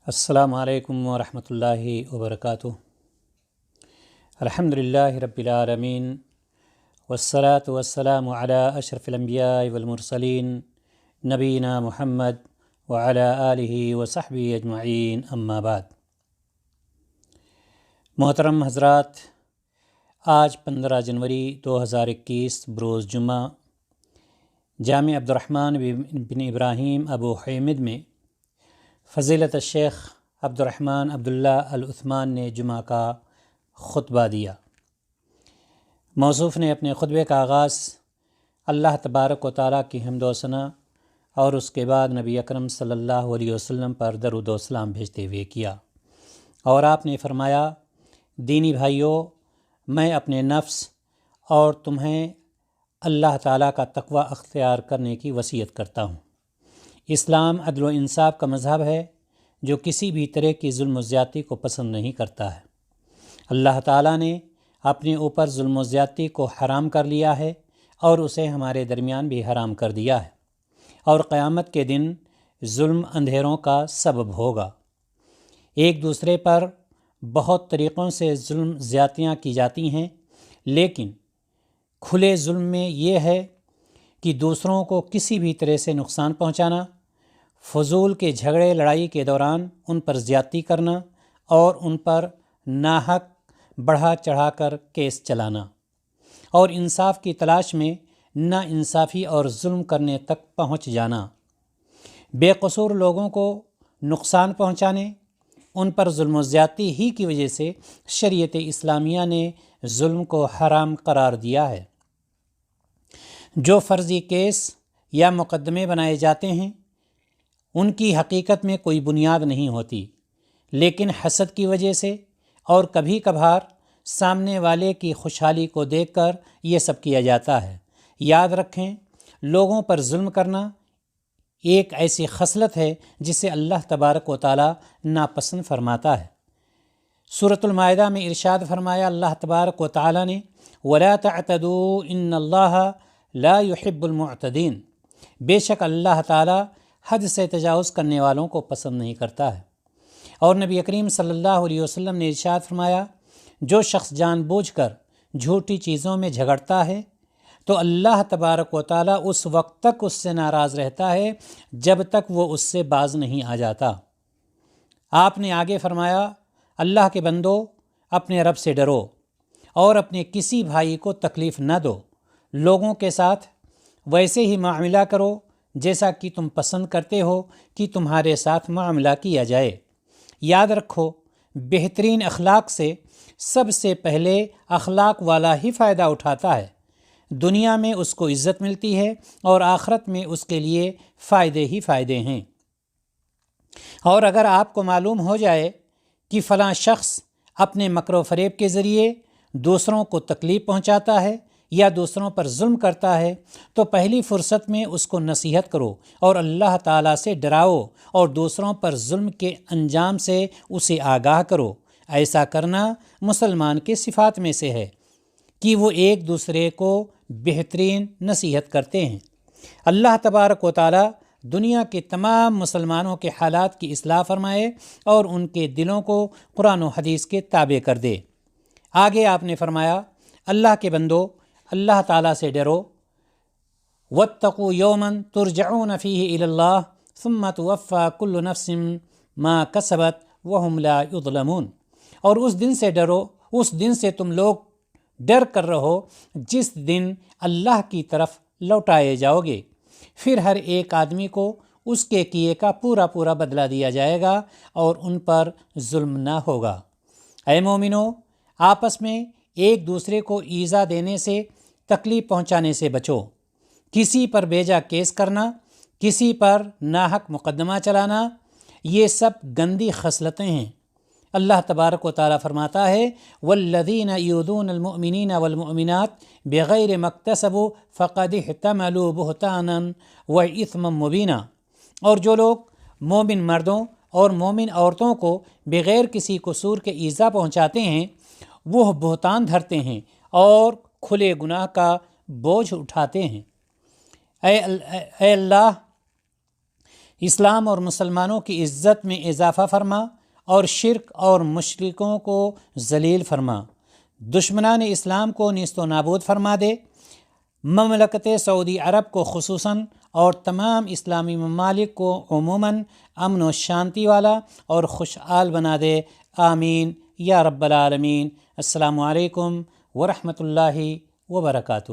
السلام علیکم ورحمۃ اللہ وبرکاتہ۔ الحمدللہ رب العالمین والصلاة والسلام علی اشرف الانبیاء والمرسلین نبینا محمد وعلی آلہ وصحبہ اجمعین، اما بعد۔ محترم حضرات، آج 15 جنوری 2021 بروز جمعہ جامع عبدالرحمن بن ابراہیم ابو حامد میں فضیلت الشیخ عبدالرحمن عبداللہ العثمان نے جمعہ کا خطبہ دیا۔ موصوف نے اپنے خطبے کا آغاز اللہ تبارک و تعالیٰ کی حمد و ثنا اور اس کے بعد نبی اکرم صلی اللہ علیہ وسلم پر درود و سلام بھیجتے ہوئے کیا، اور آپ نے فرمایا: دینی بھائیوں، میں اپنے نفس اور تمہیں اللہ تعالیٰ کا تقوی اختیار کرنے کی وصیت کرتا ہوں۔ اسلام عدل و انصاف کا مذہب ہے جو کسی بھی طرح کی ظلم و زیادتی کو پسند نہیں کرتا ہے۔ اللہ تعالیٰ نے اپنے اوپر ظلم و زیادتی کو حرام کر لیا ہے اور اسے ہمارے درمیان بھی حرام کر دیا ہے، اور قیامت کے دن ظلم اندھیروں کا سبب ہوگا۔ ایک دوسرے پر بہت طریقوں سے ظلم زیادتیاں کی جاتی ہیں، لیکن کھلے ظلم میں یہ ہے کہ دوسروں کو کسی بھی طرح سے نقصان پہنچانا، فضول کے جھگڑے لڑائی کے دوران ان پر زیادتی کرنا اور ان پر ناحق بڑھا چڑھا کر کیس چلانا، اور انصاف کی تلاش میں نا انصافی اور ظلم کرنے تک پہنچ جانا، بے قصور لوگوں کو نقصان پہنچانے، ان پر ظلم و زیادتی ہی کی وجہ سے شریعت اسلامیہ نے ظلم کو حرام قرار دیا ہے۔ جو فرضی کیس یا مقدمے بنائے جاتے ہیں ان کی حقیقت میں کوئی بنیاد نہیں ہوتی، لیکن حسد کی وجہ سے اور کبھی کبھار سامنے والے کی خوشحالی کو دیکھ کر یہ سب کیا جاتا ہے۔ یاد رکھیں، لوگوں پر ظلم کرنا ایک ایسی خصلت ہے جسے اللہ تبارک و تعالیٰ ناپسند فرماتا ہے۔ سورۃ المائدہ میں ارشاد فرمایا اللہ تبارک و تعالیٰ نے: وَلَا تَعْتَدُوا إِنَّ اللَّهَ لَا يُحِبُّ الْمُعْتَدِينَ، بے شک اللہ تعالیٰ حد سے تجاوز کرنے والوں کو پسند نہیں کرتا ہے۔ اور نبی کریم صلی اللہ علیہ وسلم نے ارشاد فرمایا: جو شخص جان بوجھ کر جھوٹی چیزوں میں جھگڑتا ہے تو اللہ تبارک و تعالیٰ اس وقت تک اس سے ناراض رہتا ہے جب تک وہ اس سے باز نہیں آ جاتا۔ آپ نے آگے فرمایا: اللہ کے بندو، اپنے رب سے ڈرو اور اپنے کسی بھائی کو تکلیف نہ دو، لوگوں کے ساتھ ویسے ہی معاملہ کرو جیسا کہ تم پسند کرتے ہو کہ تمہارے ساتھ معاملہ کیا جائے۔ یاد رکھو، بہترین اخلاق سے سب سے پہلے اخلاق والا ہی فائدہ اٹھاتا ہے۔ دنیا میں اس کو عزت ملتی ہے اور آخرت میں اس کے لیے فائدے ہی فائدے ہیں۔ اور اگر آپ کو معلوم ہو جائے کہ فلاں شخص اپنے مکر و فریب کے ذریعے دوسروں کو تکلیف پہنچاتا ہے یا دوسروں پر ظلم کرتا ہے تو پہلی فرصت میں اس کو نصیحت کرو اور اللہ تعالیٰ سے ڈراؤ اور دوسروں پر ظلم کے انجام سے اسے آگاہ کرو۔ ایسا کرنا مسلمان کے صفات میں سے ہے کہ وہ ایک دوسرے کو بہترین نصیحت کرتے ہیں۔ اللہ تبارک و تعالیٰ دنیا کے تمام مسلمانوں کے حالات کی اصلاح فرمائے اور ان کے دلوں کو قرآن و حدیث کے تابع کر دے۔ آگے آپ نے فرمایا: اللہ کے بندو، اللہ تعالیٰ سے ڈرو۔ وَاتَّقُوا يَوْمًا تُرْجَعُونَ فِيهِ إِلَى اللَّهِ ثُمَّ تُوَفَّى كُلُّ نَفْسٍ مَا كَسَبَتْ وَهُمْ لَا يُظْلَمُونَ، اور اس دن سے ڈرو، اس دن سے تم لوگ ڈر کر رہو جس دن اللہ کی طرف لوٹائے جاؤ گے، پھر ہر ایک آدمی کو اس کے کیے کا پورا پورا بدلہ دیا جائے گا اور ان پر ظلم نہ ہوگا۔ اے مومنو، آپس میں ایک دوسرے کو ایذا دینے سے، تکلیف پہنچانے سے بچو۔ کسی پر بیجا کیس کرنا، کسی پر ناحق مقدمہ چلانا، یہ سب گندی خصلتیں ہیں۔ اللہ تبارک و تعالیٰ فرماتا ہے: وَالَّذِينَ يُؤْذُونَ الْمُؤْمِنِينَ وَالْمُؤْمِنَاتِ بِغَيْرِ مَا اكْتَسَبُوا فَقَدِ احْتَمَلُوا بُهْتَانًا وَإِثْمًا مُبِينًا، اور جو لوگ مومن مردوں اور مومن عورتوں کو بغیر کسی قصور کے ایذا پہنچاتے ہیں وہ بہتان دھرتے ہیں اور کھلے گناہ کا بوجھ اٹھاتے ہیں۔ اے اللہ، اسلام اور مسلمانوں کی عزت میں اضافہ فرما اور شرک اور مشرکوں کو ذلیل فرما، دشمنان اسلام کو نیست و نابود فرما دے، مملکت سعودی عرب کو خصوصاً اور تمام اسلامی ممالک کو عموماً امن و شانتی والا اور خوشحال بنا دے، آمین یا رب العالمین۔ السلام علیکم ورحمۃ اللہ وبرکاتہ۔